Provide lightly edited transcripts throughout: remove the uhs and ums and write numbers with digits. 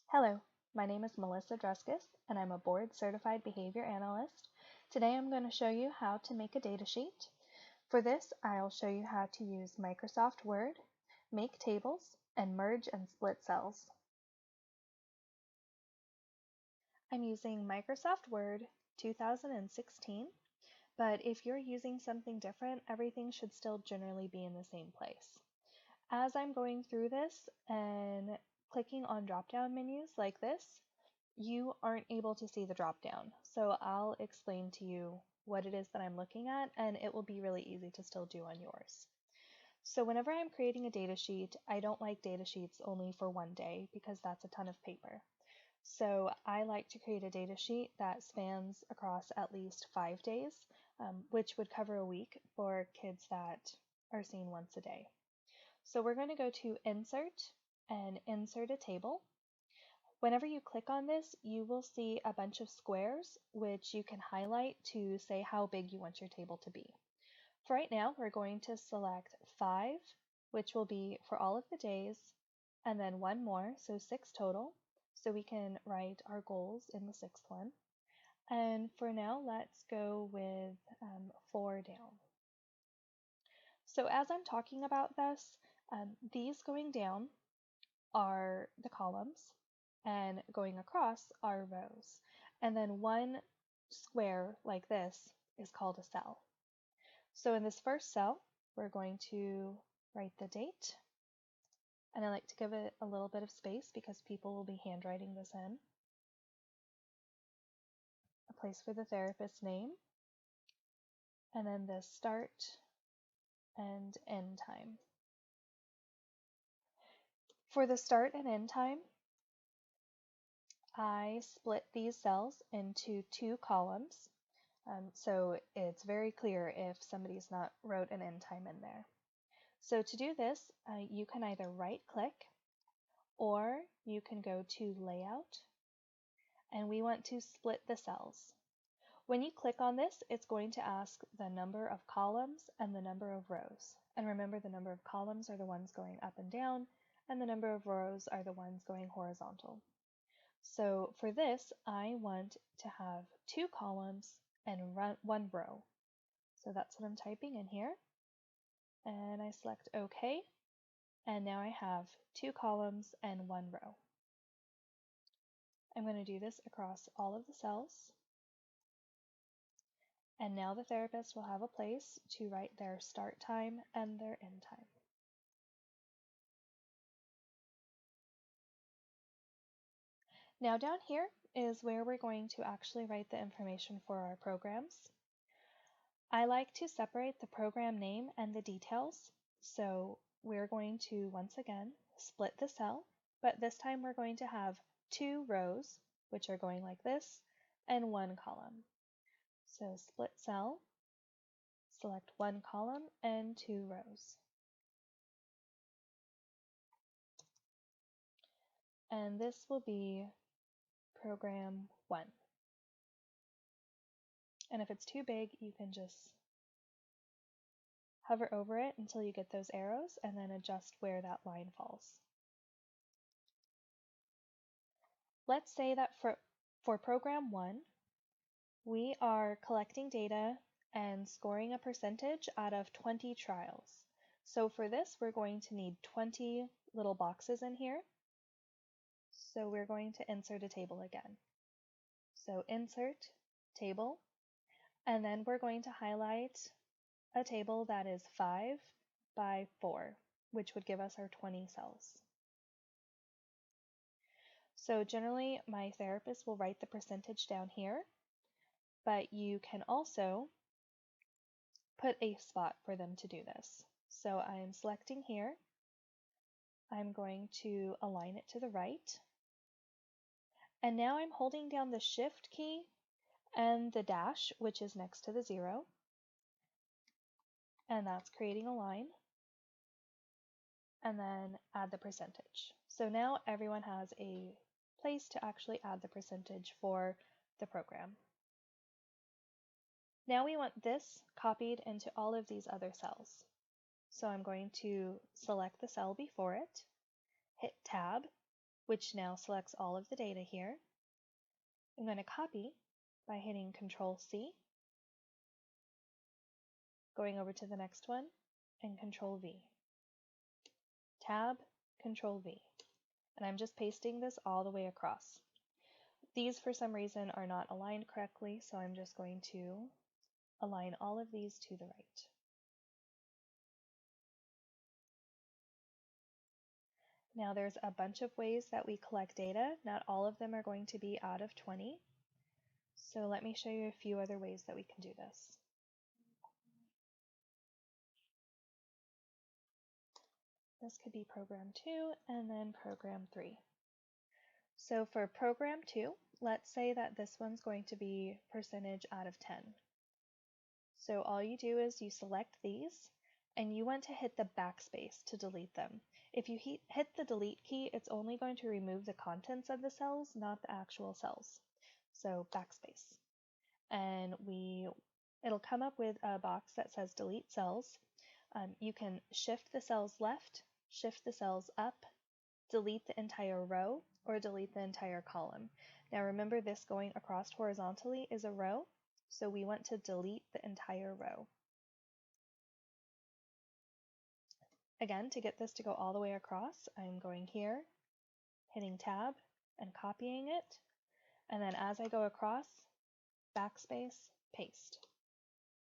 Hello, my name is Melissa Druskis, and I'm a board certified behavior analyst. Today I'm going to show you how to make a data sheet. For this, I'll show you how to use Microsoft Word, make tables, and merge and split cells. I'm using Microsoft Word 2016, but if you're using something different, everything should still generally be in the same place. As I'm going through this and clicking on drop-down menus like this, you aren't able to see the drop-down. So I'll explain to you what it is that I'm looking at, and it will be really easy to still do on yours. So whenever I'm creating a data sheet, I don't like data sheets only for one day because that's a ton of paper. So I like to create a data sheet that spans across at least 5 days, which would cover a week for kids that are seen once a day. So we're going to go to Insert and Insert a Table. Whenever you click on this, you will see a bunch of squares, which you can highlight to say how big you want your table to be. For right now, we're going to select 5, which will be for all of the days, and then one more, so 6 total, so we can write our goals in the 6th one. And for now, let's go with 4 down. So as I'm talking about this, these going down are the columns, and going across are rows. And then one square like this is called a cell. So in this first cell, we're going to write the date. And I like to give it a little bit of space because people will be handwriting this in. A place for the therapist's name. And then the start and end time. For the start and end time, I split these cells into 2 columns. So it's very clear if somebody's not wrote an end time in there. So to do this, you can either right click or you can go to Layout, and we want to split the cells. When you click on this, it's going to ask the number of columns and the number of rows. And remember, the number of columns are the ones going up and down, and the number of rows are the ones going horizontal. So for this, I want to have 2 columns and 1 row. So that's what I'm typing in here. And I select OK. And now I have 2 columns and 1 row. I'm going to do this across all of the cells. And now the therapist will have a place to write their start time and their end time. Now down here is where we're going to actually write the information for our programs. I like to separate the program name and the details. So we're going to, once again, split the cell, but this time we're going to have 2 rows, which are going like this, and 1 column. So split cell, select 1 column and 2 rows. And this will be program 1. And if it's too big, you can just hover over it until you get those arrows and then adjust where that line falls. Let's say that for program 1, we are collecting data and scoring a percentage out of 20 trials. So for this, we're going to need 20 little boxes in here. So we're going to insert a table again. So insert table, and then we're going to highlight a table that is 5 by 4, which would give us our 20 cells. So generally, my therapist will write the percentage down here, but you can also put a spot for them to do this. So I'm selecting here. I'm going to align it to the right. And now I'm holding down the Shift key and the dash, which is next to the 0. And that's creating a line. And then add the percentage. So now everyone has a place to actually add the percentage for the program. Now we want this copied into all of these other cells. So I'm going to select the cell before it, hit Tab, which now selects all of the data here. I'm going to copy by hitting Control-C, going over to the next one, and Control-V. Tab, Control-V. And I'm just pasting this all the way across. These, for some reason, are not aligned correctly, so I'm just going to align all of these to the right. Now there's a bunch of ways that we collect data. Not all of them are going to be out of 20. So let me show you a few other ways that we can do this. This could be program 2 and then program 3. So for program 2, let's say that this one's going to be percentage out of 10. So all you do is you select these and you want to hit the backspace to delete them. If you hit the delete key, it's only going to remove the contents of the cells, not the actual cells. So backspace. And it'll come up with a box that says delete cells. You can shift the cells left, shift the cells up, delete the entire row, or delete the entire column. Now remember, this going across horizontally is a row, so we want to delete the entire row. Again, to get this to go all the way across, I'm going here, hitting Tab, and copying it, and then as I go across, backspace, paste,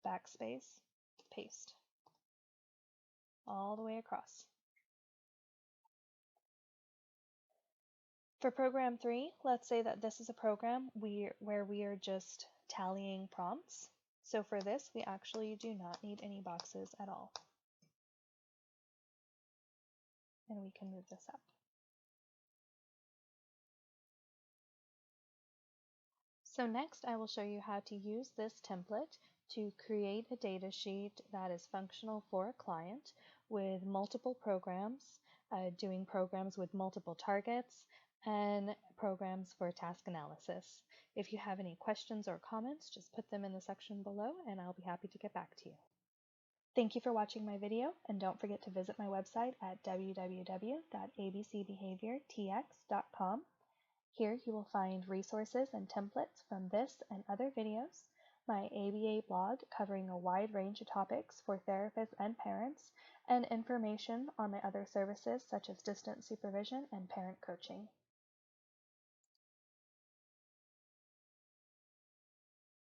backspace, paste, all the way across. For program 3, let's say that this is a program where we are just tallying prompts. So for this, we actually do not need any boxes at all. And we can move this up. So next, I will show you how to use this template to create a data sheet that is functional for a client with multiple programs, doing programs with multiple targets, and programs for task analysis. If you have any questions or comments, just put them in the section below and I'll be happy to get back to you. Thank you for watching my video, and don't forget to visit my website at www.abcbehaviortx.com. Here you will find resources and templates from this and other videos, my ABA blog covering a wide range of topics for therapists and parents, and information on my other services such as distance supervision and parent coaching.